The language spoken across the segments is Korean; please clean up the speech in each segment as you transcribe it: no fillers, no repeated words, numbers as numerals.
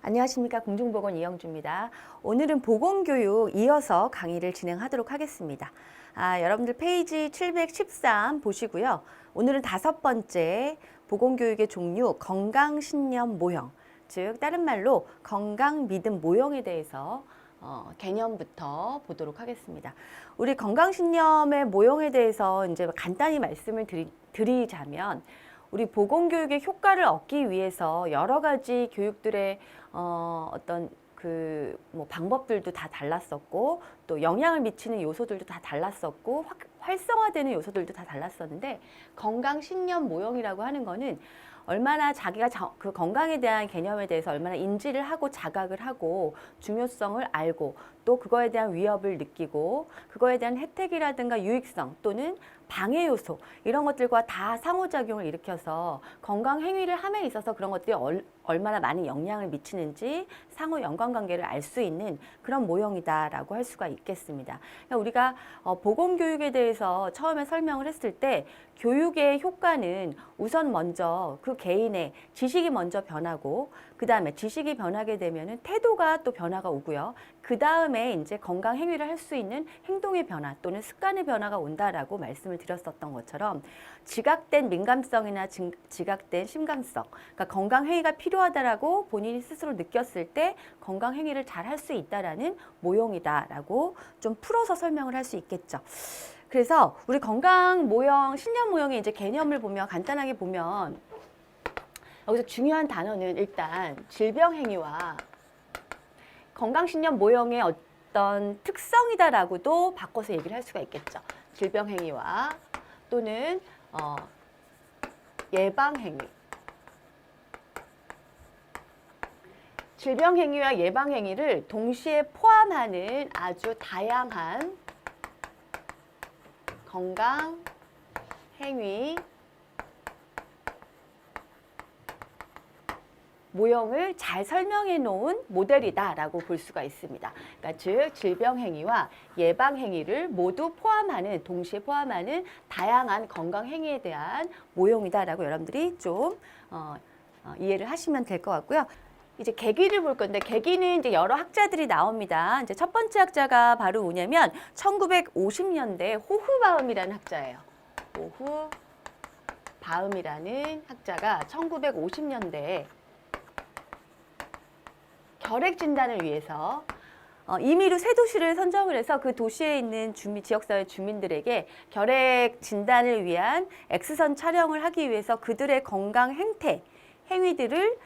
안녕하십니까. 공중보건 이영주입니다. 오늘은 보건교육 이어서 강의를 진행하도록 하겠습니다. 여러분들 페이지 713 보시고요. 오늘은 5번째 보건교육의 종류 건강신념 모형, 즉 다른 말로 건강믿음 모형에 대해서 개념부터 보도록 하겠습니다. 우리 건강신념의 모형에 대해서 이제 간단히 말씀을 드리자면 우리 보건교육의 효과를 얻기 위해서 여러 가지 교육들의 어떤 방법들도 다 달랐었고 또 영향을 미치는 요소들도 다 달랐었고 활성화되는 요소들도 다 달랐었는데 건강신념 모형이라고 하는 거는 얼마나 자기가 그 건강에 대한 개념에 대해서 얼마나 인지를 하고 자각을 하고 중요성을 알고 또 그거에 대한 위협을 느끼고 그거에 대한 혜택이라든가 유익성 또는 방해 요소 이런 것들과 다 상호작용을 일으켜서 건강 행위를 함에 있어서 그런 것들이 얼마나 많은 영향을 미치는지 상호 연관관계를 알 수 있는 그런 모형이다라고 할 수가 있겠습니다. 그러니까 우리가 보건교육에 대해서 처음에 설명을 했을 때 교육의 효과는 우선 먼저 그 개인의 지식이 먼저 변하고 그 다음에 지식이 변하게 되면은 태도가 또 변화가 오고요. 그 다음에 이제 건강 행위를 할 수 있는 행동의 변화 또는 습관의 변화가 온다라고 말씀을 드렸었던 것처럼 지각된 민감성이나 지각된 심감성, 그러니까 건강 행위가 필요하다라고 본인이 스스로 느꼈을 때 건강 행위를 잘 할 수 있다라는 모형이다라고 좀 풀어서 설명을 할 수 있겠죠. 그래서 우리 건강 모형, 신념 모형의 이제 개념을 보면 간단하게 보면 여기서 중요한 단어는 일단 질병 행위와 건강신념 모형의 어떤 특성이다라고도 바꿔서 얘기를 할 수가 있겠죠. 질병 행위와 또는 예방 행위. 질병 행위와 예방 행위를 동시에 포함하는 아주 다양한 건강 행위 모형을 잘 설명해 놓은 모델이다라고 볼 수가 있습니다. 그러니까 즉 질병 행위와 예방 행위를 모두 포함하는 동시에 포함하는 다양한 건강 행위에 대한 모형이다라고 여러분들이 좀 이해를 하시면 될 것 같고요. 이제 계기를 볼 건데 계기는 이제 여러 학자들이 나옵니다. 이제 첫 번째 학자가 바로 뭐냐면 1950년대 호후바움이라는 학자예요. 호후바움이라는 학자가 1950년대에 결핵 진단을 위해서 임의로 세 도시를 선정을 해서 그 도시에 있는 지역사회 주민들에게 결핵 진단을 위한 X선 촬영을 하기 위해서 그들의 건강 행위들을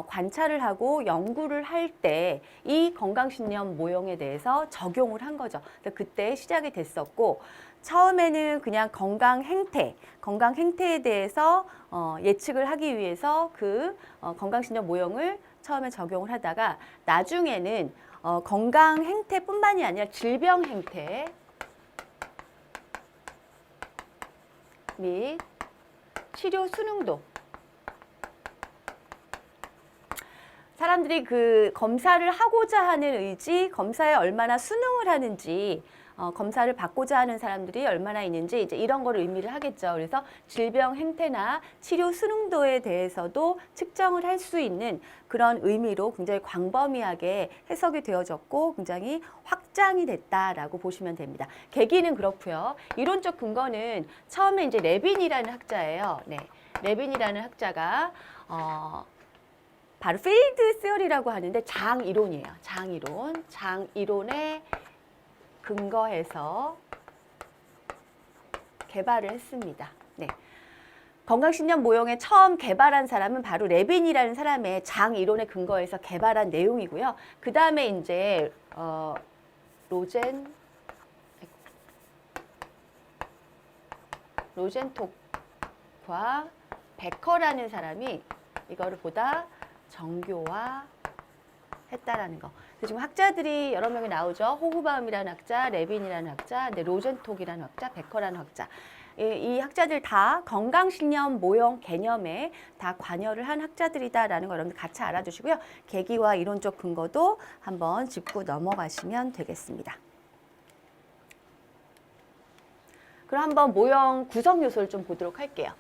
관찰을 하고 연구를 할 때 이 건강신념 모형에 대해서 적용을 한 거죠. 그때 시작이 됐었고 처음에는 그냥 건강 행태에 대해서 예측을 하기 위해서 그 건강신념 모형을 처음에 적용을 하다가 나중에는 건강 행태뿐만이 아니라 질병 행태 및 치료 수능도 사람들이 그 검사를 하고자 하는 의지, 검사에 얼마나 수능을 하는지, 검사를 받고자 하는 사람들이 얼마나 있는지 이제 이런 거를 의미를 하겠죠. 그래서 질병 행태나 치료 수능도에 대해서도 측정을 할 수 있는 그런 의미로 굉장히 광범위하게 해석이 되어졌고 굉장히 확장이 됐다라고 보시면 됩니다. 계기는 그렇고요. 이론적 근거는 처음에 이제 레빈이라는 학자예요. 네, 레빈이라는 학자가 바로 필드 시어리라고 하는데 장이론이에요. 장이론에 근거해서 개발을 했습니다. 네. 건강신념 모형에 처음 개발한 사람은 바로 레빈이라는 사람의 장이론에 근거해서 개발한 내용이고요. 그 다음에 이제 로젠톡과 베커라는 사람이 이거를 보다 정교화했다라는 거. 그래서 지금 학자들이 여러 명이 나오죠. 호후바움이라는 학자, 레빈이라는 학자, 로젠톡이라는 학자, 베커라는 학자. 이 학자들 다 건강신념 모형 개념에 다 관여를 한 학자들이다라는 거 여러분들 같이 알아두시고요. 계기와 이론적 근거도 한번 짚고 넘어가시면 되겠습니다. 그럼 한번 모형 구성 요소를 좀 보도록 할게요.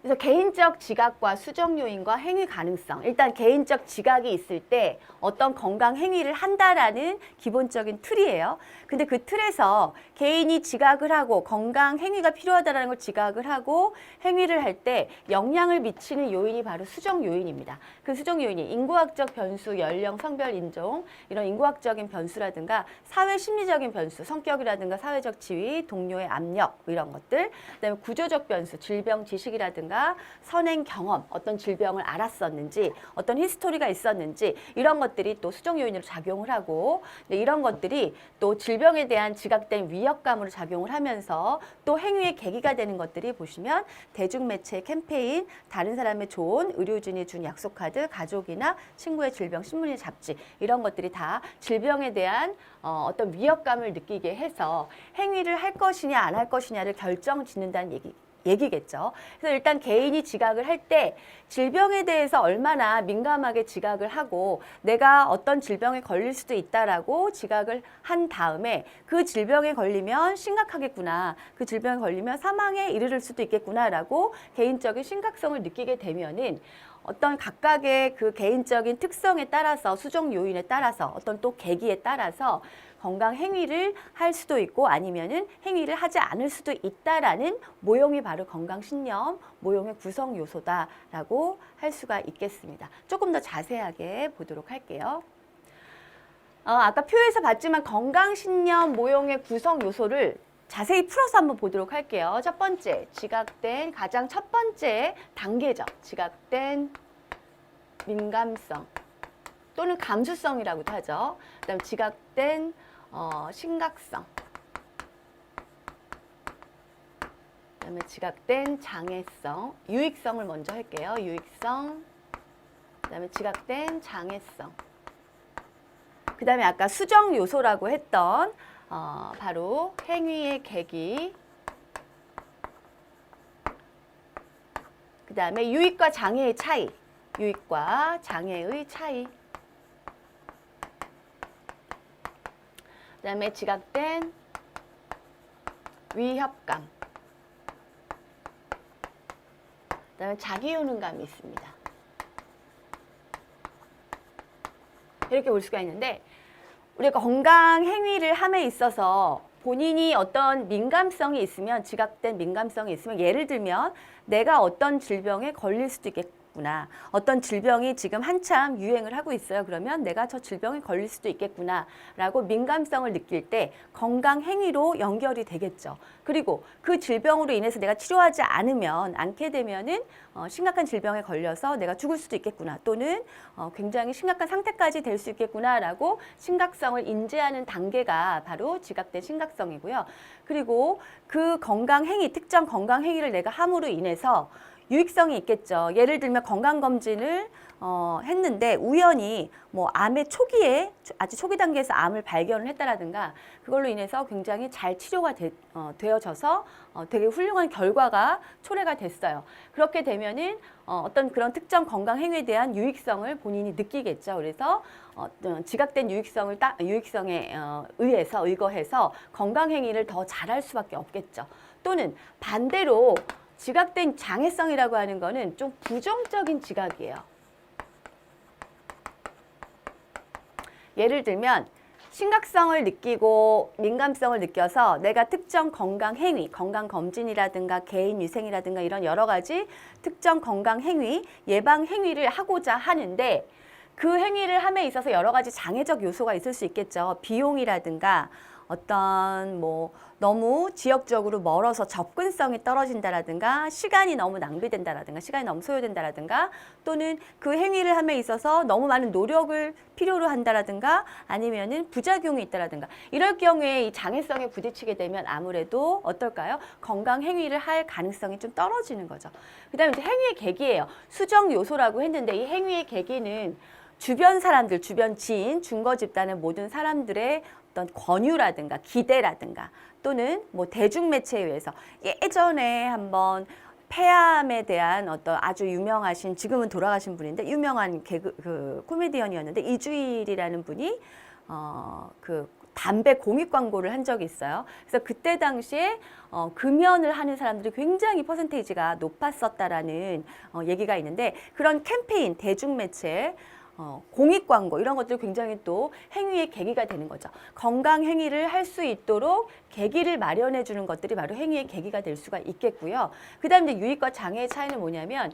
그래서 개인적 지각과 수정 요인과 행위 가능성. 일단 개인적 지각이 있을 때 어떤 건강 행위를 한다라는 기본적인 틀이에요. 근데 그 틀에서 개인이 지각을 하고 건강 행위가 필요하다라는 걸 지각을 하고 행위를 할 때 영향을 미치는 요인이 바로 수정 요인입니다. 그 수정 요인이 인구학적 변수, 연령, 성별, 인종 이런 인구학적인 변수라든가 사회 심리적인 변수, 성격이라든가 사회적 지위, 동료의 압력 이런 것들, 그다음에 구조적 변수, 질병 지식이라든가 선행 경험, 어떤 질병을 알았었는지, 어떤 히스토리가 있었는지 이런 것들이 또 수정 요인으로 작용을 하고 이런 것들이 또 질병에 대한 지각된 위협감으로 작용을 하면서 또 행위의 계기가 되는 것들이 보시면 대중매체 캠페인, 다른 사람의 조언, 의료진이 준 약속카드, 가족이나 친구의 질병, 신문의 잡지 이런 것들이 다 질병에 대한 어떤 위협감을 느끼게 해서 행위를 할 것이냐 안 할 것이냐를 결정짓는다는 얘기겠죠. 그래서 일단 개인이 지각을 할 때 질병에 대해서 얼마나 민감하게 지각을 하고 내가 어떤 질병에 걸릴 수도 있다라고 지각을 한 다음에 그 질병에 걸리면 심각하겠구나. 그 질병에 걸리면 사망에 이르를 수도 있겠구나라고 개인적인 심각성을 느끼게 되면은 어떤 각각의 그 개인적인 특성에 따라서 수정 요인에 따라서 어떤 또 계기에 따라서 건강 행위를 할 수도 있고 아니면은 행위를 하지 않을 수도 있다라는 모형이 바로 건강신념, 모형의 구성 요소다라고 할 수가 있겠습니다. 조금 더 자세하게 보도록 할게요. 아까 표에서 봤지만 건강신념 모형의 구성 요소를 자세히 풀어서 한번 보도록 할게요. 첫 번째, 지각된 가장 첫 번째 단계죠. 지각된 민감성 또는 감수성이라고도 하죠. 그다음 지각된 심각성, 그다음에 지각된 장애성, 유익성을 먼저 할게요. 유익성, 그다음에 지각된 장애성, 그다음에 아까 수정 요소라고 했던 바로 행위의 계기, 그다음에 유익과 장애의 차이, 유익과 장애의 차이, 그다음에 지각된 위협감, 그다음에 자기효능감이 있습니다. 이렇게 볼 수가 있는데 우리가 건강 행위를 함에 있어서 본인이 어떤 민감성이 있으면 지각된 민감성이 있으면 예를 들면 내가 어떤 질병에 걸릴 수도 있겠구나. 어떤 질병이 지금 한참 유행을 하고 있어요. 그러면 내가 저 질병에 걸릴 수도 있겠구나 라고 민감성을 느낄 때 건강 행위로 연결이 되겠죠. 그리고 그 질병으로 인해서 내가 치료하지 않게 되면은 심각한 질병에 걸려서 내가 죽을 수도 있겠구나 또는 굉장히 심각한 상태까지 될 수 있겠구나라고 심각성을 인지하는 단계가 바로 지각된 심각성이고요. 그리고 그 건강 행위, 특정 건강 행위를 내가 함으로 인해서 유익성이 있겠죠. 예를 들면 건강검진을 했는데 우연히 뭐 암의 초기에 아주 초기 단계에서 암을 발견을 했다라든가 그걸로 인해서 굉장히 잘 치료가 되어져서 되게 훌륭한 결과가 초래가 됐어요. 그렇게 되면은 어떤 그런 특정 건강 행위에 대한 유익성을 본인이 느끼겠죠. 그래서 지각된 유익성에 의거해서 건강 행위를 더 잘할 수밖에 없겠죠. 또는 반대로 지각된 장애성이라고 하는 거는 좀 부정적인 지각이에요. 예를 들면 심각성을 느끼고 민감성을 느껴서 내가 특정 건강 행위, 건강검진이라든가 개인위생이라든가 이런 여러 가지 특정 건강 행위, 예방 행위를 하고자 하는데 그 행위를 함에 있어서 여러 가지 장애적 요소가 있을 수 있겠죠. 비용이라든가 어떤 너무 지역적으로 멀어서 접근성이 떨어진다라든가 시간이 너무 낭비된다라든가 시간이 너무 소요된다라든가 또는 그 행위를 함에 있어서 너무 많은 노력을 필요로 한다라든가 아니면은 부작용이 있다라든가 이럴 경우에 이 장애성에 부딪히게 되면 아무래도 어떨까요? 건강 행위를 할 가능성이 좀 떨어지는 거죠. 그다음에 이제 행위의 계기예요. 수정 요소라고 했는데 이 행위의 계기는 주변 사람들, 주변 지인, 준거 집단의 모든 사람들의 어떤 권유라든가 기대라든가 또는 대중매체에 의해서 예전에 한번 폐암에 대한 어떤 아주 유명하신 지금은 돌아가신 분인데 유명한 코미디언이었는데 이주일이라는 분이 담배 공익 광고를 한 적이 있어요. 그래서 그때 당시에 금연을 하는 사람들이 굉장히 퍼센테이지가 높았었다라는 얘기가 있는데 그런 캠페인, 대중매체, 공익 광고 이런 것들이 굉장히 또 행위의 계기가 되는 거죠. 건강 행위를 할 수 있도록 계기를 마련해 주는 것들이 바로 행위의 계기가 될 수가 있겠고요. 그다음에 이제 유익과 장애의 차이는 뭐냐면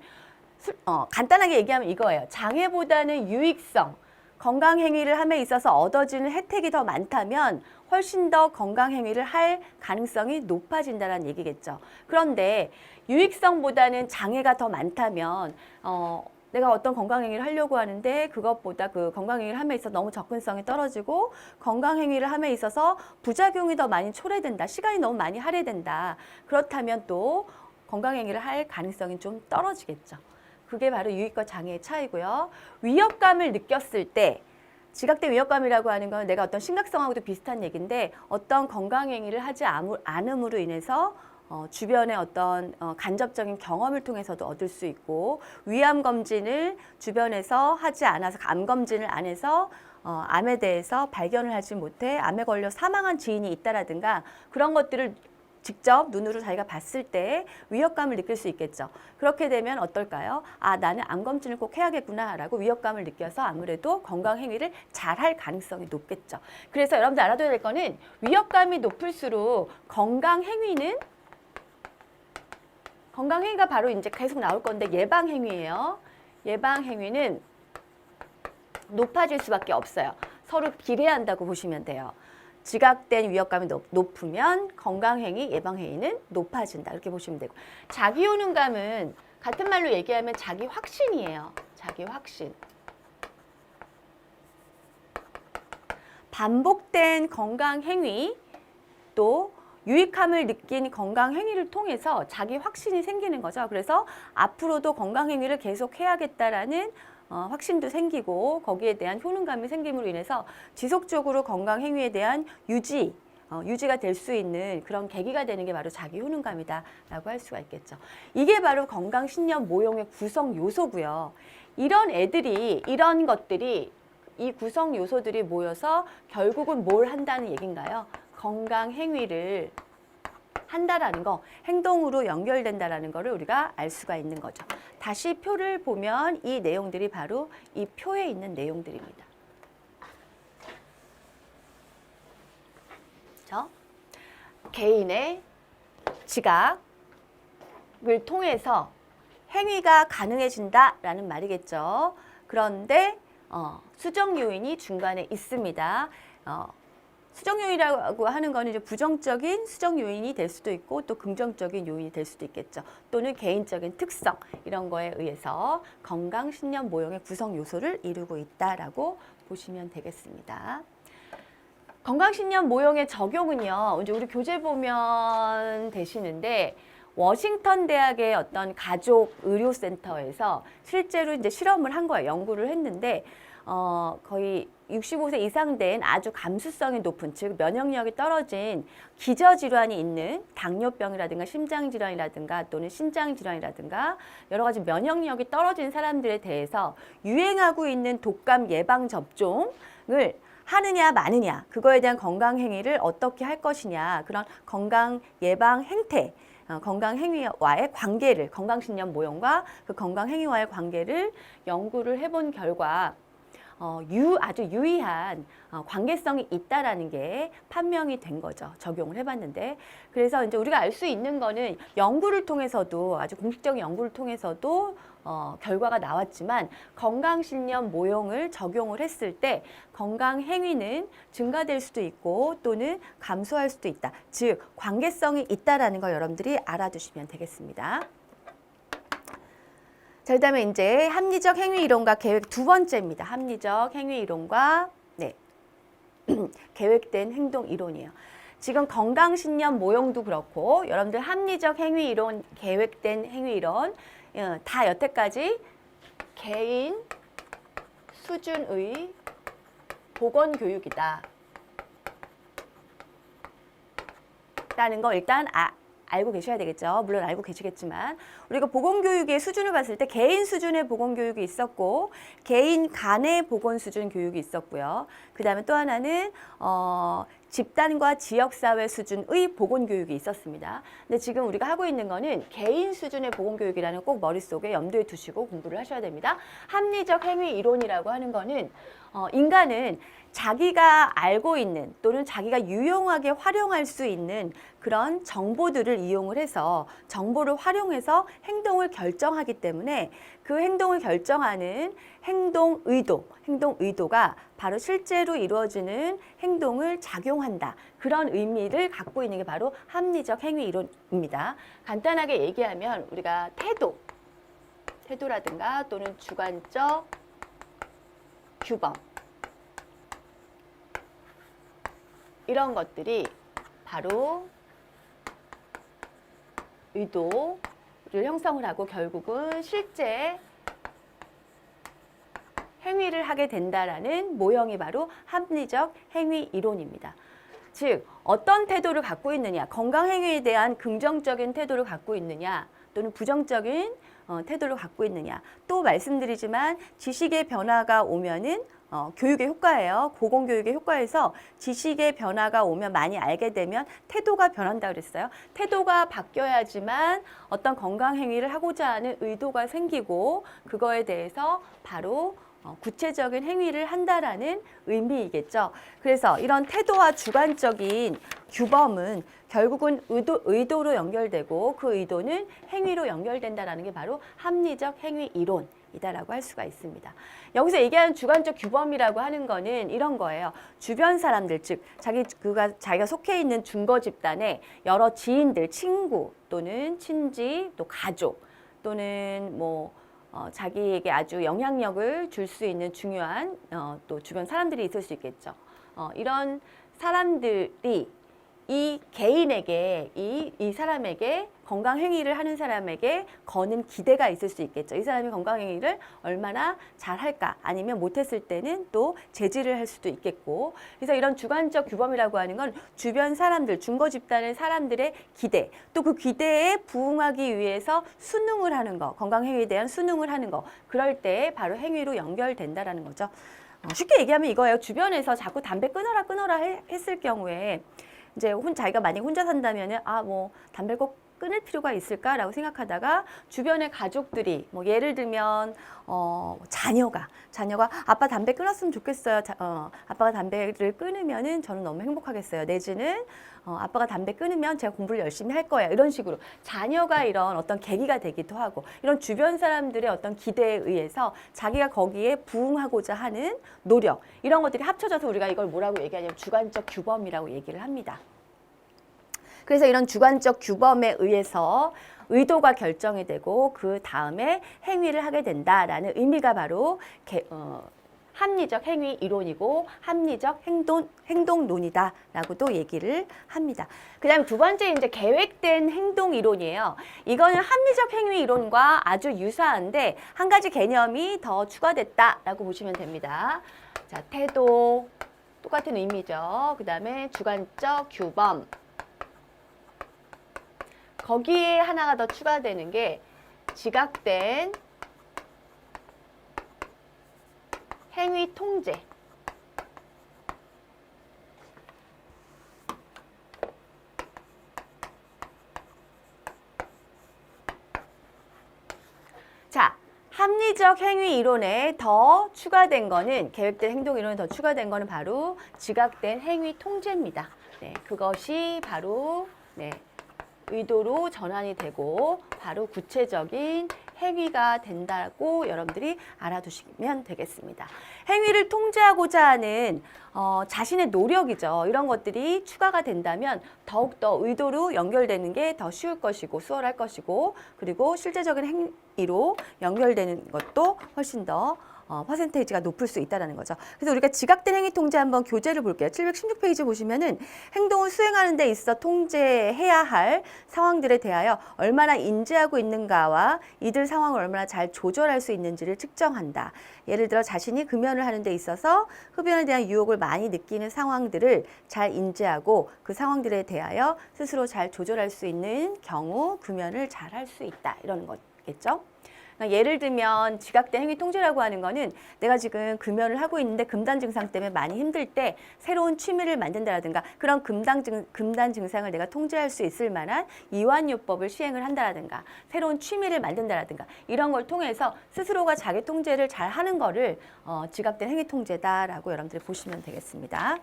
간단하게 얘기하면 이거예요. 장애보다는 유익성, 건강 행위를 함에 있어서 얻어지는 혜택이 더 많다면 훨씬 더 건강 행위를 할 가능성이 높아진다는 얘기겠죠. 그런데 유익성보다는 장애가 더 많다면 내가 어떤 건강행위를 하려고 하는데 그것보다 그 건강행위를 함에 있어서 너무 접근성이 떨어지고 건강행위를 함에 있어서 부작용이 더 많이 초래된다. 시간이 너무 많이 할애된다. 그렇다면 또 건강행위를 할 가능성이 좀 떨어지겠죠. 그게 바로 유익과 장애의 차이고요. 위협감을 느꼈을 때 지각된 위협감이라고 하는 건 내가 어떤 심각성하고도 비슷한 얘기인데 어떤 건강행위를 하지 않음으로 인해서 주변의 어떤 간접적인 경험을 통해서도 얻을 수 있고 위암 검진을 주변에서 하지 않아서 암 검진을 안 해서 암에 대해서 발견을 하지 못해 암에 걸려 사망한 지인이 있다라든가 그런 것들을 직접 눈으로 자기가 봤을 때 위협감을 느낄 수 있겠죠. 그렇게 되면 어떨까요? 아, 나는 암 검진을 꼭 해야겠구나라고 위협감을 느껴서 아무래도 건강 행위를 잘할 가능성이 높겠죠. 그래서 여러분들 알아둬야 될 거는 위협감이 높을수록 건강 행위가 바로 이제 계속 나올 건데 예방 행위예요. 예방 행위는 높아질 수밖에 없어요. 서로 비례한다고 보시면 돼요. 지각된 위협감이 높으면 건강행위, 예방행위는 높아진다. 이렇게 보시면 되고. 자기효능감은 같은 말로 얘기하면 자기 확신이에요. 자기 확신. 반복된 건강행위 또 유익함을 느낀 건강행위를 통해서 자기 확신이 생기는 거죠. 그래서 앞으로도 건강행위를 계속 해야겠다라는 확신도 생기고 거기에 대한 효능감이 생김으로 인해서 지속적으로 건강 행위에 대한 유지가 될 수 있는 그런 계기가 되는 게 바로 자기 효능감이다라고 할 수가 있겠죠. 이게 바로 건강 신념 모형의 구성 요소고요. 이런 것들이 이 구성 요소들이 모여서 결국은 뭘 한다는 얘기인가요? 건강 행위를 한다라는 거, 행동으로 연결된다라는 거를 우리가 알 수가 있는 거죠. 다시 표를 보면 이 내용들이 바로 이 표에 있는 내용들입니다. 그렇죠? 개인의 지각을 통해서 행위가 가능해진다라는 말이겠죠. 그런데 수정 요인이 중간에 있습니다. 수정 요인이라고 하는 거는 이제 부정적인 수정 요인이 될 수도 있고 또 긍정적인 요인이 될 수도 있겠죠. 또는 개인적인 특성 이런 거에 의해서 건강 신념 모형의 구성 요소를 이루고 있다라고 보시면 되겠습니다. 건강 신념 모형의 적용은요. 이제 우리 교재 보면 되시는데 워싱턴 대학의 어떤 가족 의료센터에서 실제로 이제 실험을 한 거예요. 연구를 했는데 거의 65세 이상 된 아주 감수성이 높은, 즉 면역력이 떨어진 기저질환이 있는 당뇨병이라든가 심장질환이라든가 또는 신장질환이라든가 여러 가지 면역력이 떨어진 사람들에 대해서 유행하고 있는 독감 예방 접종을 하느냐 마느냐, 그거에 대한 건강 행위를 어떻게 할 것이냐, 그런 건강 예방 행태, 건강 행위와의 관계를, 건강신념 모형과 그 건강 행위와의 관계를 연구를 해본 결과 아주 유의한 관계성이 있다라는 게 판명이 된 거죠. 적용을 해봤는데. 그래서 이제 우리가 알 수 있는 거는 연구를 통해서도, 아주 공식적인 연구를 통해서도 결과가 나왔지만 건강신념 모형을 적용을 했을 때 건강 행위는 증가될 수도 있고 또는 감소할 수도 있다. 즉 관계성이 있다라는 거 여러분들이 알아두시면 되겠습니다. 자, 그다음에 이제 합리적 행위 이론과 계획 두 번째입니다. 합리적 행위 이론과 계획된 행동 이론이에요. 지금 건강신념 모형도 그렇고 여러분들 합리적 행위 이론, 계획된 행위 이론 다 여태까지 개인 수준의 보건교육이다 라는 거 일단 알고 계셔야 되겠죠. 물론 알고 계시겠지만 우리가 보건교육의 수준을 봤을 때 개인 수준의 보건교육이 있었고 개인 간의 보건 수준 교육이 있었고요. 그 다음에 또 하나는 집단과 지역사회 수준의 보건교육이 있었습니다. 근데 지금 우리가 하고 있는 거는 개인 수준의 보건교육이라는 거 꼭 머릿속에 염두에 두시고 공부를 하셔야 됩니다. 합리적 행위 이론이라고 하는 거는 인간은 자기가 알고 있는 또는 자기가 유용하게 활용할 수 있는 그런 정보들을 이용을 해서 정보를 활용해서 행동을 결정하기 때문에 그 행동을 결정하는 행동 의도가 바로 실제로 이루어지는 행동을 작용한다. 그런 의미를 갖고 있는 게 바로 합리적 행위 이론입니다. 간단하게 얘기하면 우리가 태도라든가 또는 주관적 규범 이런 것들이 바로 의도를 형성을 하고 결국은 실제 행위를 하게 된다라는 모형이 바로 합리적 행위 이론입니다. 즉 어떤 태도를 갖고 있느냐, 건강 행위에 대한 긍정적인 태도를 갖고 있느냐 또는 부정적인 태도를 갖고 있느냐. 또 말씀드리지만 지식의 변화가 오면은 교육의 효과예요. 보건교육의 효과에서 지식의 변화가 오면 많이 알게 되면 태도가 변한다 그랬어요. 태도가 바뀌어야지만 어떤 건강 행위를 하고자 하는 의도가 생기고 그거에 대해서 바로 구체적인 행위를 한다라는 의미이겠죠. 그래서 이런 태도와 주관적인 규범은 결국은 의도로 연결되고 그 의도는 행위로 연결된다라는 게 바로 합리적 행위 이론이다라고 할 수가 있습니다. 여기서 얘기하는 주관적 규범이라고 하는 거는 이런 거예요. 주변 사람들, 즉 자기가 속해 있는 중거 집단의 여러 지인들, 친구 또는 친지, 또 가족 또는 자기에게 아주 영향력을 줄 수 있는 중요한 또 주변 사람들이 있을 수 있겠죠. 이런 사람들이 이 개인에게 이 사람에게 건강 행위를 하는 사람에게 거는 기대가 있을 수 있겠죠. 이 사람이 건강 행위를 얼마나 잘할까 아니면 못했을 때는 또 제지를 할 수도 있겠고 그래서 이런 주관적 규범이라고 하는 건 주변 사람들, 중거 집단의 사람들의 기대 또 그 기대에 부응하기 위해서 수능을 하는 거, 건강 행위에 대한 수능을 하는 거 그럴 때 바로 행위로 연결된다라는 거죠. 쉽게 얘기하면 이거예요. 주변에서 자꾸 담배 끊어라 했을 경우에 이제 자기가 만약 혼자 산다면은 담배를 꼭 끊을 필요가 있을까라고 생각하다가 주변의 가족들이 예를 들면 자녀가 아빠 담배 끊었으면 좋겠어요. 아빠가 담배를 끊으면은 저는 너무 행복하겠어요. 내지는 아빠가 담배 끊으면 제가 공부를 열심히 할 거예요. 이런 식으로 자녀가 이런 어떤 계기가 되기도 하고 이런 주변 사람들의 어떤 기대에 의해서 자기가 거기에 부응하고자 하는 노력 이런 것들이 합쳐져서 우리가 이걸 뭐라고 얘기하냐면 주관적 규범이라고 얘기를 합니다. 그래서 이런 주관적 규범에 의해서 의도가 결정이 되고 그 다음에 행위를 하게 된다라는 의미가 바로 합리적 행위 이론이고 합리적 행동론이다라고도 얘기를 합니다. 그 다음에 두 번째 이제 계획된 행동 이론이에요. 이거는 합리적 행위 이론과 아주 유사한데 한 가지 개념이 더 추가됐다라고 보시면 됩니다. 자, 태도 똑같은 의미죠. 그 다음에 주관적 규범. 거기에 하나가 더 추가되는 게 지각된 행위 통제. 자, 합리적 행위 이론에 더 추가된 거는 계획된 행동 이론에 더 추가된 거는 바로 지각된 행위 통제입니다. 네, 그것이 바로 의도로 전환이 되고 바로 구체적인 행위가 된다고 여러분들이 알아두시면 되겠습니다. 행위를 통제하고자 하는 자신의 노력이죠. 이런 것들이 추가가 된다면 더욱더 의도로 연결되는 게 더 쉬울 것이고 수월할 것이고 그리고 실제적인 행위로 연결되는 것도 훨씬 더 퍼센테이지가 높을 수 있다는 거죠. 그래서 우리가 지각된 행위 통제 한번 교재를 볼게요. 716페이지 보시면은 행동을 수행하는 데 있어 통제해야 할 상황들에 대하여 얼마나 인지하고 있는가와 이들 상황을 얼마나 잘 조절할 수 있는지를 측정한다. 예를 들어 자신이 금연을 하는 데 있어서 흡연에 대한 유혹을 많이 느끼는 상황들을 잘 인지하고 그 상황들에 대하여 스스로 잘 조절할 수 있는 경우 금연을 잘 할 수 있다. 이런 거겠죠. 그러니까 예를 들면 지각된 행위 통제라고 하는 거는 내가 지금 금연을 하고 있는데 금단 증상 때문에 많이 힘들 때 새로운 취미를 만든다라든가 그런 금단 증상을 내가 통제할 수 있을 만한 이완요법을 시행을 한다라든가 새로운 취미를 만든다라든가 이런 걸 통해서 스스로가 자기 통제를 잘 하는 거를 지각된 행위 통제다라고 여러분들이 보시면 되겠습니다.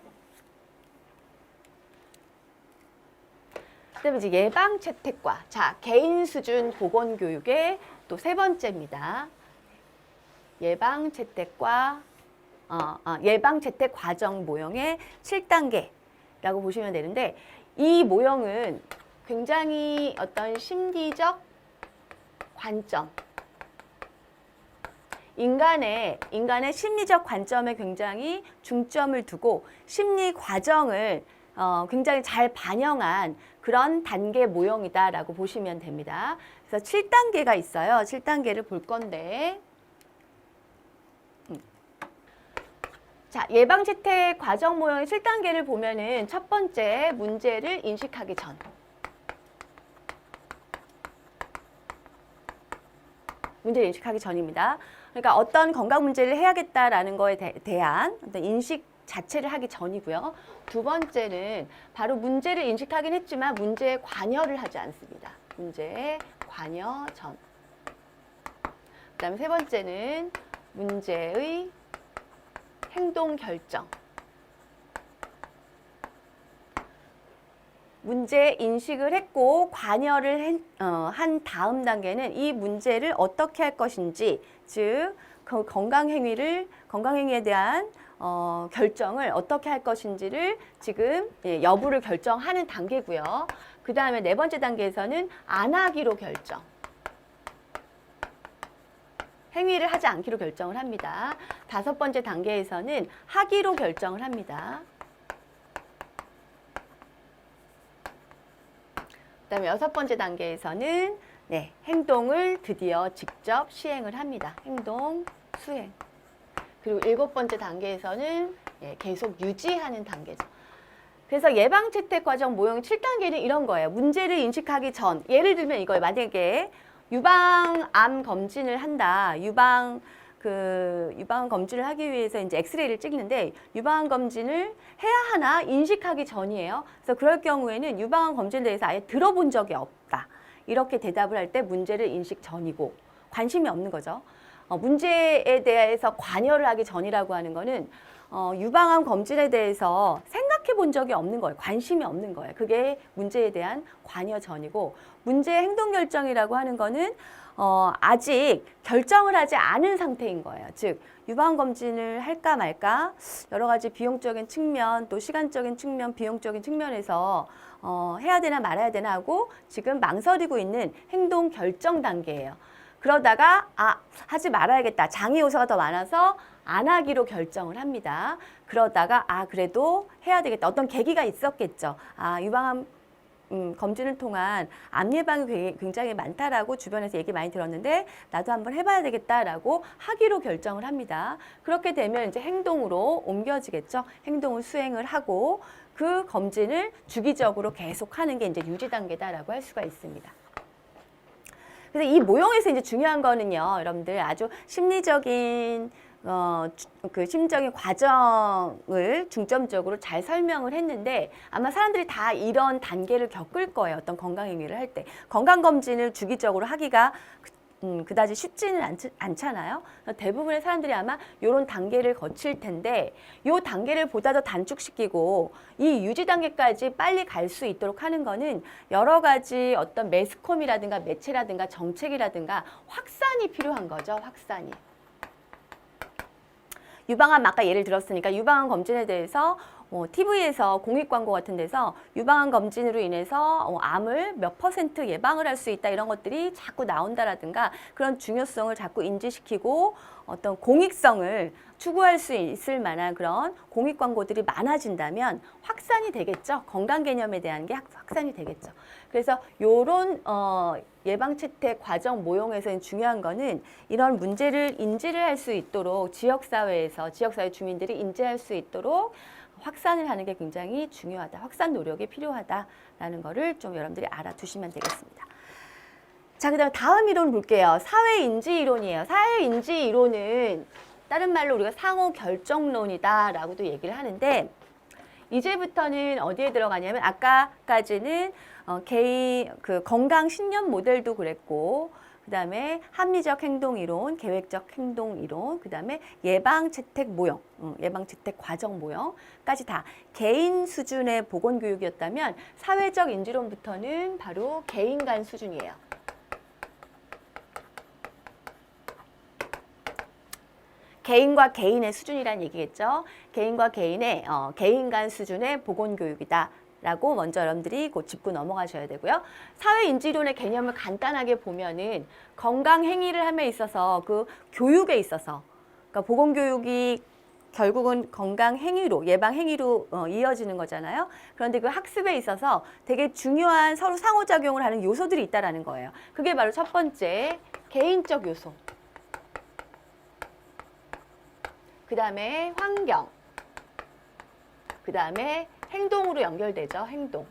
그다음에 이제 예방 채택과 자 개인 수준 보건 교육의 또 세 번째입니다. 예방 채택과 예방 채택 과정 모형의 7단계라고 보시면 되는데 이 모형은 굉장히 어떤 심리적 관점 인간의 심리적 관점에 굉장히 중점을 두고 심리 과정을 굉장히 잘 반영한 그런 단계 모형이다라고 보시면 됩니다. 그래서 7단계가 있어요. 7단계를 볼 건데 자, 예방채택 과정 모형의 7단계를 보면은 첫 번째 문제를 인식하기 전 문제를 인식하기 전입니다. 그러니까 어떤 건강 문제를 해야겠다라는 거에 대한 어떤 인식 자체를 하기 전이고요. 두 번째는 바로 문제를 인식하긴 했지만 문제에 관여를 하지 않습니다. 문제에 관여 전. 그다음에 세 번째는 문제의 행동 결정. 문제 인식을 했고 관여를 한 다음 단계는 이 문제를 어떻게 할 것인지, 즉 그 건강행위에 대한 결정을 어떻게 할 것인지를 지금 여부를 결정하는 단계고요. 그 다음에 네 번째 단계에서는 안 하기로 결정. 행위를 하지 않기로 결정을 합니다. 다섯 번째 단계에서는 하기로 결정을 합니다. 그 다음에 여섯 번째 단계에서는 행동을 드디어 직접 시행을 합니다. 행동, 수행. 그리고 일곱 번째 단계에서는 계속 유지하는 단계죠. 그래서 예방채택 과정 모형 7단계는 이런 거예요. 문제를 인식하기 전, 예를 들면 이거예요. 만약에 유방암 검진을 한다. 유방 검진을 하기 위해서 이제 엑스레이를 찍는데 유방암 검진을 해야 하나 인식하기 전이에요. 그래서 그럴 경우에는 유방암 검진에 대해서 아예 들어본 적이 없다. 이렇게 대답을 할 때 문제를 인식 전이고 관심이 없는 거죠. 문제에 대해서 관여를 하기 전이라고 하는 거는 유방암 검진에 대해서 생각해 본 적이 없는 거예요. 관심이 없는 거예요. 그게 문제에 대한 관여 전이고 문제 행동 결정이라고 하는 거는 아직 결정을 하지 않은 상태인 거예요. 즉 유방암 검진을 할까 말까 여러 가지 비용적인 측면 또 시간적인 측면 비용적인 측면에서 해야 되나 말아야 되나 하고 지금 망설이고 있는 행동 결정 단계예요. 그러다가 하지 말아야겠다. 장애 요소가 더 많아서 안 하기로 결정을 합니다. 그러다가 그래도 해야 되겠다. 어떤 계기가 있었겠죠. 유방암 검진을 통한 암 예방이 굉장히 많다라고 주변에서 얘기 많이 들었는데 나도 한번 해봐야 되겠다라고 하기로 결정을 합니다. 그렇게 되면 이제 행동으로 옮겨지겠죠. 행동을 수행을 하고 그 검진을 주기적으로 계속하는 게 이제 유지 단계다라고 할 수가 있습니다. 그래서 이 모형에서 이제 중요한 거는요, 여러분들 아주 심리적인 그 심리적인 과정을 중점적으로 잘 설명을 했는데 아마 사람들이 다 이런 단계를 겪을 거예요. 어떤 건강행위를 할 때. 건강검진을 주기적으로 하기가 그다지 쉽지는 않잖아요. 대부분의 사람들이 아마 이런 단계를 거칠 텐데 이 단계를 보다 더 단축시키고 이 유지 단계까지 빨리 갈 수 있도록 하는 거는 여러 가지 어떤 매스컴이라든가 매체라든가 정책이라든가 확산이 필요한 거죠. 확산이. 유방암 아까 예를 들었으니까 유방암 검진에 대해서 TV에서 공익 광고 같은 데서 유방암 검진으로 인해서 암을 몇 % 예방을 할 수 있다 이런 것들이 자꾸 나온다라든가 그런 중요성을 자꾸 인지시키고 어떤 공익성을 추구할 수 있을 만한 그런 공익 광고들이 많아진다면 확산이 되겠죠. 건강 개념에 대한 게 확산이 되겠죠. 그래서 요런 예방채택 과정 모형에서 중요한 거는 이런 문제를 인지를 할 수 있도록 지역사회에서 지역사회 주민들이 인지할 수 있도록 확산을 하는 게 굉장히 중요하다. 확산 노력이 필요하다라는 거를 좀 여러분들이 알아두시면 되겠습니다. 자, 그다음 다음 이론 볼게요. 사회인지 이론이에요. 사회인지 이론은 다른 말로 우리가 상호 결정론이다라고도 얘기를 하는데 이제부터는 어디에 들어가냐면 아까까지는 개인 건강 신념 모델도 그랬고 그다음에 합리적 행동 이론, 계획적 행동 이론, 그다음에 예방 채택 모형, 예방 채택 과정 모형까지 다 개인 수준의 보건 교육이었다면 사회적 인지론부터는 바로 개인 간 수준이에요. 개인과 개인의 수준이란 얘기겠죠. 개인과 개인의 개인 간 수준의 보건 교육이다. 라고 먼저 여러분들이 곧 짚고 넘어가셔야 되고요. 사회인지론의 개념을 간단하게 보면은 건강 행위를 함에 있어서 그 교육에 있어서 그러니까 보건교육이 결국은 건강 행위로 예방 행위로 이어지는 거잖아요. 그런데 그 학습에 있어서 되게 중요한 서로 상호작용을 하는 요소들이 있다라는 거예요. 그게 바로 첫 번째 개인적 요소. 그 다음에 환경. 그 다음에 행동으로 연결되죠. 행동.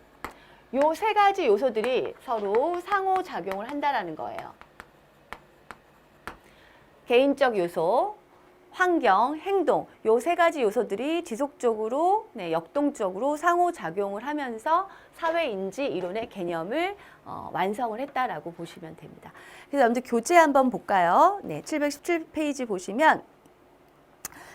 요 세 가지 요소들이 서로 상호작용을 한다라는 거예요. 개인적 요소, 환경, 행동 요 세 가지 요소들이 지속적으로 역동적으로 상호작용을 하면서 사회인지 이론의 개념을 완성을 했다라고 보시면 됩니다. 그래서 여러분들 교재 한번 볼까요? 네, 717페이지 보시면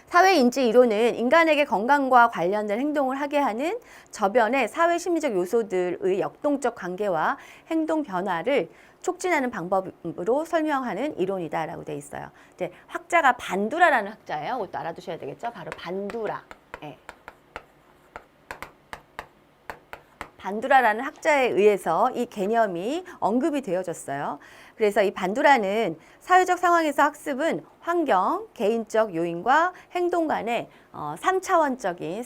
사회인지 이론은 인간에게 건강과 관련된 행동을 하게 하는 저변의 사회 심리적 요소들의 역동적 관계와 행동 변화를 촉진하는 방법으로 설명하는 이론이다라고 되어 있어요. 이제 학자가 반두라라는 학자예요. 그것도 알아두셔야 되겠죠. 바로 반두라. 네. 반두라라는 학자에 의해서 이 개념이 언급이 되어졌어요. 그래서 이 반두라는 사회적 상황에서 학습은 환경, 개인적 요인과 행동 간의 3차원적인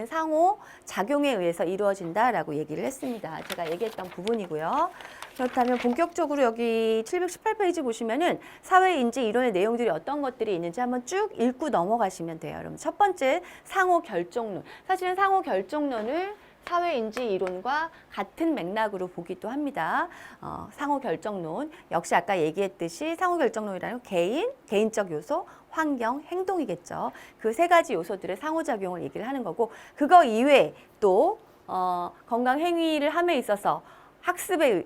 상호 작용에 의해서 이루어진다라고 얘기를 했습니다. 제가 얘기했던 부분이고요. 그렇다면 본격적으로 여기 718페이지 보시면은 사회인지 이론의 내용들이 어떤 것들이 있는지 한번 쭉 읽고 넘어가시면 돼요. 여러분 첫 번째 상호 결정론. 사실은 상호 결정론을 사회인지 이론과 같은 맥락으로 보기도 합니다. 상호 결정론 역시 아까 얘기했듯이 상호 결정론이라는 개인적 요소, 환경, 행동이겠죠. 그 세 가지 요소들의 상호작용을 얘기를 하는 거고 그거 이외에 또 건강 행위를 함에 있어서 학습에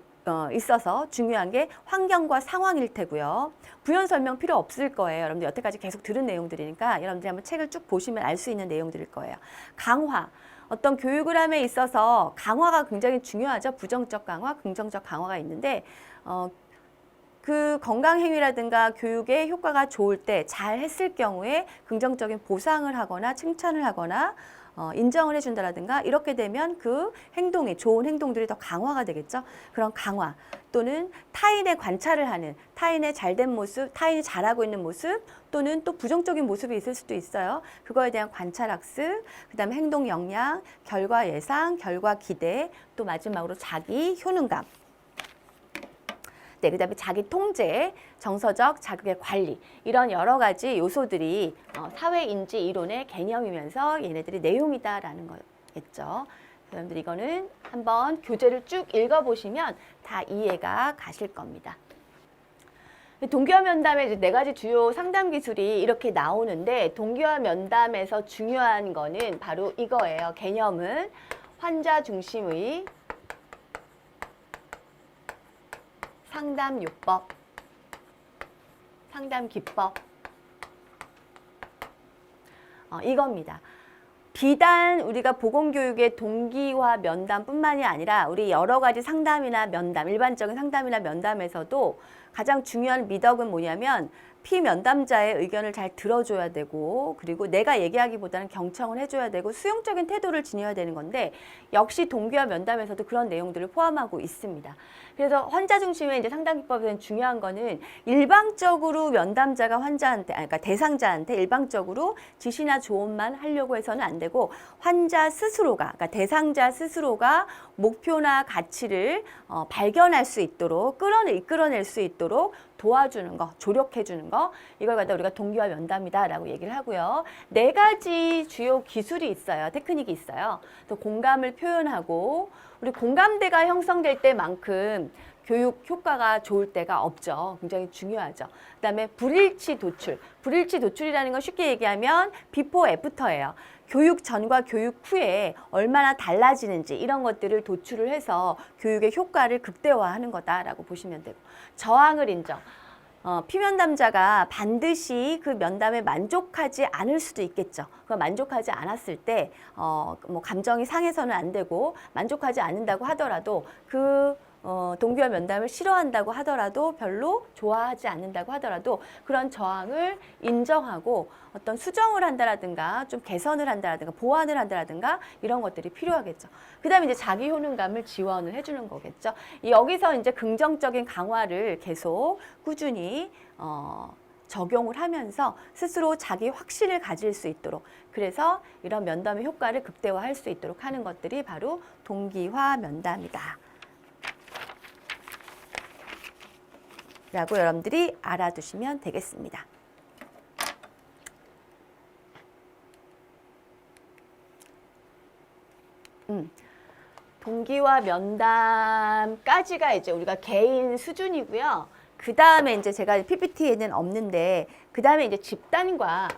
있어서 중요한 게 환경과 상황일 테고요. 부연 설명 필요 없을 거예요. 여러분들 여태까지 계속 들은 내용들이니까 여러분들이 한번 책을 쭉 보시면 알 수 있는 내용들일 거예요. 강화. 어떤 교육을 함에 있어서 강화가 굉장히 중요하죠. 부정적 강화, 긍정적 강화가 있는데 그 건강행위라든가 교육의 효과가 좋을 때 잘 했을 경우에 긍정적인 보상을 하거나 칭찬을 하거나 인정을 해준다라든가 이렇게 되면 그 행동이 좋은 행동들이 더 강화가 되겠죠. 그런 강화 또는 타인의 관찰을 하는 타인의 잘된 모습, 타인이 잘하고 있는 모습 또는 또 부정적인 모습이 있을 수도 있어요. 그거에 대한 관찰 학습, 그다음에 행동 역량, 결과 예상, 결과 기대, 또 마지막으로 자기 효능감. 네, 그다음에 자기 통제, 정서적 자극의 관리 이런 여러 가지 요소들이 사회인지 이론의 개념이면서 얘네들이 내용이다라는 거겠죠. 여러분들 이거는 한번 교재를 쭉 읽어보시면 다 이해가 가실 겁니다. 동기화 면담의 이제 4가지 주요 상담 기술이 이렇게 나오는데 동기화 면담에서 중요한 거는 바로 이거예요. 개념은 환자 중심의 상담 요법, 상담 기법 이겁니다. 비단 우리가 보건교육의 동기화 면담뿐만이 아니라 우리 여러 가지 상담이나 면담, 일반적인 상담이나 면담에서도 가장 중요한 미덕은 뭐냐면 피면담자의 의견을 잘 들어줘야 되고 그리고 내가 얘기하기보다는 경청을 해줘야 되고 수용적인 태도를 지녀야 되는 건데 역시 동기화 면담에서도 그런 내용들을 포함하고 있습니다. 그래서 환자 중심의 이제 상담기법에서는 중요한 거는 일방적으로 면담자가 환자한테, 그러니까 대상자한테 일방적으로 지시나 조언만 하려고 해서는 안 되고 환자 스스로가, 그러니까 대상자 스스로가 목표나 가치를 발견할 수 있도록 이끌어낼 수 있도록 도와주는 거, 조력해주는 거, 이걸 갖다 우리가 동기화 면담이다라고 얘기를 하고요. 4가지 주요 기술이 있어요. 테크닉이 있어요. 또 공감을 표현하고 우리 공감대가 형성될 때만큼 교육 효과가 좋을 때가 없죠. 굉장히 중요하죠. 그다음에 불일치 도출. 불일치 도출이라는 건 쉽게 얘기하면 비포 애프터예요. 교육 전과 교육 후에 얼마나 달라지는지 이런 것들을 도출을 해서 교육의 효과를 극대화하는 거다라고 보시면 되고 저항을 인정. 피면담자가 반드시 그 면담에 만족하지 않을 수도 있겠죠. 그 만족하지 않았을 때 뭐 감정이 상해서는 안 되고 만족하지 않는다고 하더라도 동기화 면담을 싫어한다고 하더라도 별로 좋아하지 않는다고 하더라도 그런 저항을 인정하고 어떤 수정을 한다라든가 좀 개선을 한다라든가 보완을 한다라든가 이런 것들이 필요하겠죠. 그 다음에 이제 자기 효능감을 지원을 해주는 거겠죠. 여기서 이제 긍정적인 강화를 계속 꾸준히 적용을 하면서 스스로 자기 확신을 가질 수 있도록 그래서 이런 면담의 효과를 극대화할 수 있도록 하는 것들이 바로 동기화 면담이다. 라고 여러분들이 알아두시면 되겠습니다. 동기화 면담까지가 이제 우리가 개인 수준이고요. 그 다음에 이제 제가 PPT에는 없는데 그 다음에 이제 집단과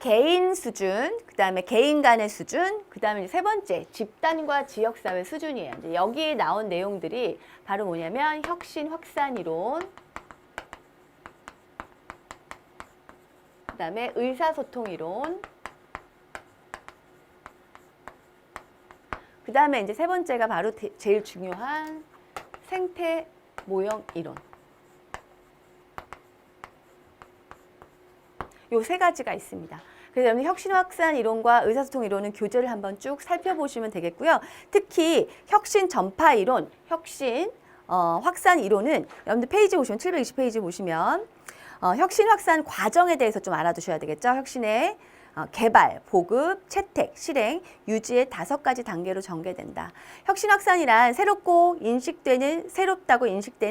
개인 수준, 그 다음에 개인 간의 수준, 그 다음에 세 번째 집단과 지역사회 수준이에요. 이제 여기에 나온 내용들이 바로 뭐냐면 혁신 확산 이론, 그 다음에 의사소통 이론, 그 다음에 이제 세 번째가 바로 제일 중요한 생태 모형 이론. 요 3가지가 있습니다. 그래서 여러분 혁신 확산 이론과 의사소통 이론은 교재를 한번 쭉 살펴보시면 되겠고요. 특히 혁신 전파 이론, 혁신 확산 이론은 여러분들 페이지 보시면 720페이지 보시면 혁신 확산 과정에 대해서 좀 알아두셔야 되겠죠. 혁신의 개발, 보급, 채택, 실행, 유지의 5가지 단계로 전개된다. 혁신 확산이란 새롭다고 인식되는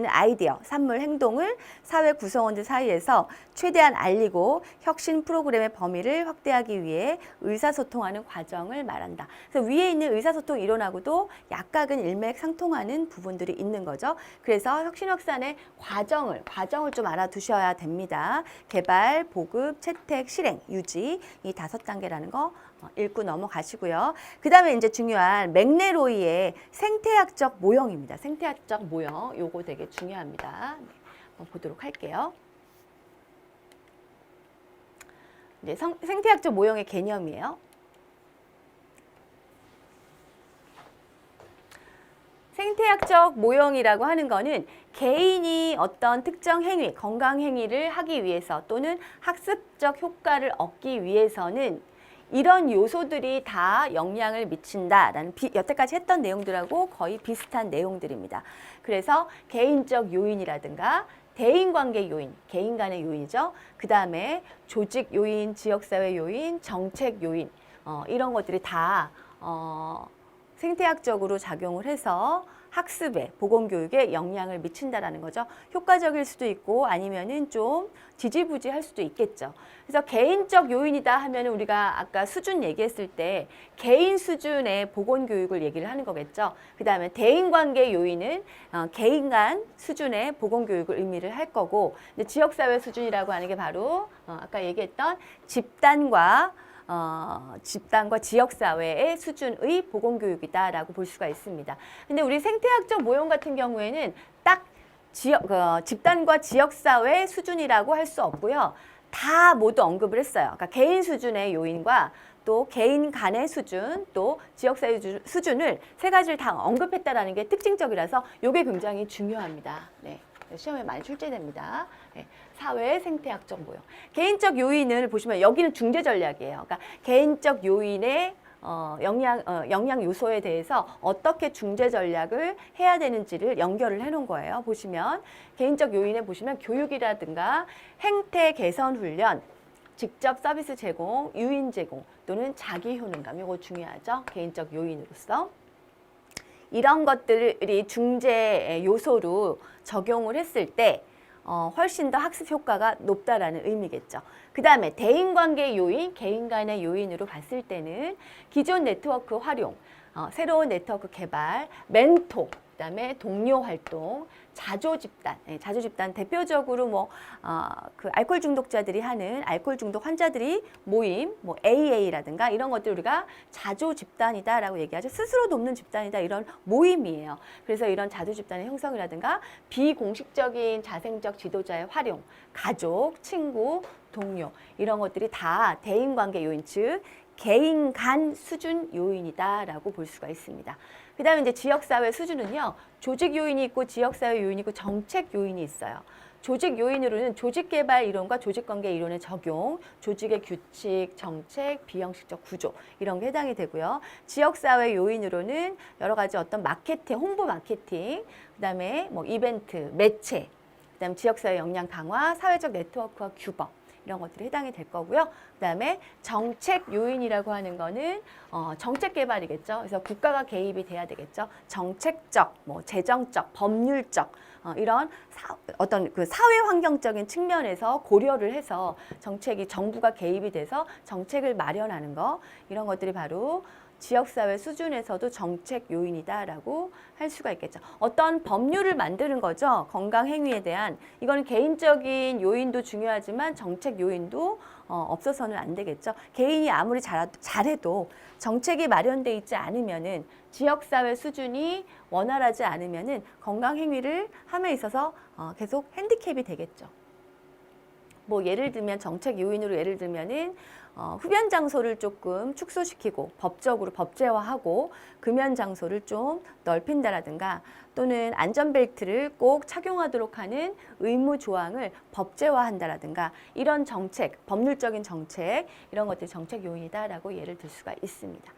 아이디어, 산물, 행동을 사회 구성원들 사이에서 최대한 알리고 혁신 프로그램의 범위를 확대하기 위해 의사소통하는 과정을 말한다. 그래서 위에 있는 의사소통 이론하고도 약간은 일맥상통하는 부분들이 있는 거죠. 그래서 혁신 확산의 과정을 좀 알아두셔야 됩니다. 개발, 보급, 채택, 실행, 유지 이 5단계라는 거 읽고 넘어가시고요. 그 다음에 이제 중요한 맥네로이의 생태학적 모형입니다. 생태학적 모형, 요거 되게 중요합니다. 네, 한번 보도록 할게요. 이제 생태학적 모형의 개념이에요. 생태학적 모형이라고 하는 거는 개인이 어떤 특정 행위, 건강 행위를 하기 위해서 또는 학습적 효과를 얻기 위해서는 이런 요소들이 다 영향을 미친다라는 여태까지 했던 내용들하고 거의 비슷한 내용들입니다. 그래서 개인적 요인이라든가 대인관계 요인, 개인 간의 요인이죠. 그 다음에 조직 요인, 지역사회 요인, 정책 요인 이런 것들이 다 생태학적으로 작용을 해서 학습에, 보건교육에 영향을 미친다라는 거죠. 효과적일 수도 있고 아니면은 좀 지지부지할 수도 있겠죠. 그래서 개인적 요인이다 하면 우리가 아까 수준 얘기했을 때 개인 수준의 보건교육을 얘기를 하는 거겠죠. 그 다음에 대인관계 요인은 개인 간 수준의 보건교육을 의미를 할 거고 근데 지역사회 수준이라고 하는 게 바로 아까 얘기했던 집단과 지역사회의 수준의 보건교육이다라고 볼 수가 있습니다. 근데 우리 생태학적 모형 같은 경우에는 딱 집단과 지역사회 수준이라고 할 수 없고요. 다 모두 언급을 했어요. 그러니까 개인 수준의 요인과 또 개인 간의 수준, 또 지역사회 수준을 세 가지를 다 언급했다라는 게 특징적이라서 이게 굉장히 중요합니다. 네. 시험에 많이 출제됩니다. 네. 사회 생태학적 모형. 개인적 요인을 보시면 여기는 중재 전략이에요. 그러니까 개인적 요인의 영양 요소에 대해서 어떻게 중재 전략을 해야 되는지를 연결을 해 놓은 거예요. 보시면 개인적 요인에 보시면 교육이라든가 행태 개선 훈련, 직접 서비스 제공, 유인 제공 또는 자기 효능감, 이거 중요하죠. 개인적 요인으로서. 이런 것들이 중재 요소로 적용을 했을 때 훨씬 더 학습 효과가 높다라는 의미겠죠. 그 다음에 대인관계 요인, 개인 간의 요인으로 봤을 때는 기존 네트워크 활용, 새로운 네트워크 개발, 멘토, 그 다음에 동료 활동, 자조 집단, 자조 집단 대표적으로 그 알코올 중독자들이 하는 알코올 중독 환자들이 모임, AA라든가 이런 것들 우리가 자조 집단이다라고 얘기하죠. 스스로 돕는 집단이다, 이런 모임이에요. 그래서 이런 자조 집단의 형성이라든가 비공식적인 자생적 지도자의 활용, 가족, 친구, 동료 이런 것들이 다 대인관계 요인, 즉 개인 간 수준 요인이다라고 볼 수가 있습니다. 그 다음에 이제 지역사회 수준은요, 조직 요인이 있고 지역사회 요인이 있고 정책 요인이 있어요. 조직 요인으로는 조직개발 이론과 조직관계 이론의 적용, 조직의 규칙, 정책, 비형식적 구조 이런 게 해당이 되고요. 지역사회 요인으로는 여러 가지 어떤 마케팅, 홍보 마케팅, 그 다음에 이벤트, 매체, 그 다음에 지역사회 역량 강화, 사회적 네트워크와 규범 이런 것들이 해당이 될 거고요. 그 다음에 정책 요인이라고 하는 거는 정책 개발이겠죠. 그래서 국가가 개입이 돼야 되겠죠. 정책적, 재정적, 법률적 이런 어떤 그 사회 환경적인 측면에서 고려를 해서 정책이 정부가 개입이 돼서 정책을 마련하는 거, 이런 것들이 바로 지역사회 수준에서도 정책 요인이다라고 할 수가 있겠죠. 어떤 법률을 만드는 거죠. 건강행위에 대한. 이거는 개인적인 요인도 중요하지만 정책 요인도 없어서는 안 되겠죠. 개인이 아무리 잘해도 정책이 마련돼 있지 않으면은, 지역사회 수준이 원활하지 않으면은 건강행위를 함에 있어서 계속 핸디캡이 되겠죠. 예를 들면 정책 요인으로 예를 들면은 흡연 장소를 조금 축소시키고 법적으로 법제화하고 금연 장소를 좀 넓힌다라든가, 또는 안전벨트를 꼭 착용하도록 하는 의무 조항을 법제화한다라든가, 이런 정책, 법률적인 정책, 이런 것들이 정책 요인이다라고 예를 들 수가 있습니다.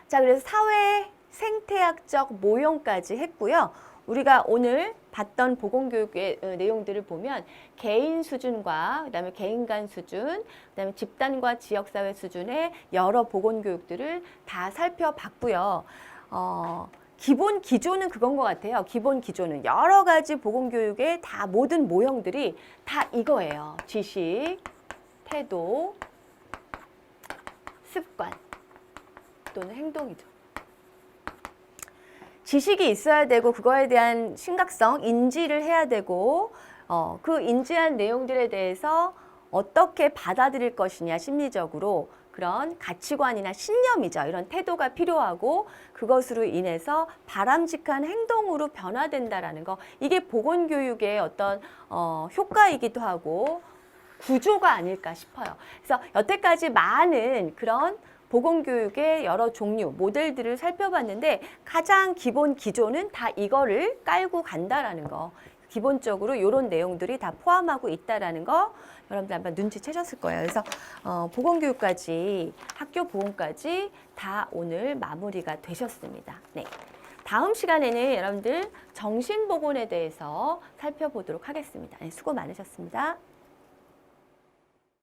자, 그래서 사회 생태학적 모형까지 했고요. 우리가 오늘 봤던 보건교육의 내용들을 보면 개인 수준과 그다음에 개인 간 수준, 그다음에 집단과 지역사회 수준의 여러 보건교육들을 다 살펴봤고요. 기본 기조는 그건 것 같아요. 기본 기조는 여러 가지 보건교육의 다 모든 모형들이 다 이거예요. 지식, 태도, 습관 또는 행동이죠. 지식이 있어야 되고 그거에 대한 심각성 인지를 해야 되고, 그 인지한 내용들에 대해서 어떻게 받아들일 것이냐, 심리적으로 그런 가치관이나 신념이죠. 이런 태도가 필요하고, 그것으로 인해서 바람직한 행동으로 변화된다라는 거, 이게 보건교육의 어떤 효과이기도 하고 구조가 아닐까 싶어요. 그래서 여태까지 많은 그런 보건교육의 여러 종류, 모델들을 살펴봤는데 가장 기본 기조는 다 이거를 깔고 간다라는 거. 기본적으로 이런 내용들이 다 포함하고 있다라는 거 여러분들 한번 눈치채셨을 거예요. 그래서 보건교육까지, 학교 보건까지 다 오늘 마무리가 되셨습니다. 네. 다음 시간에는 여러분들 정신보건에 대해서 살펴보도록 하겠습니다. 네, 수고 많으셨습니다.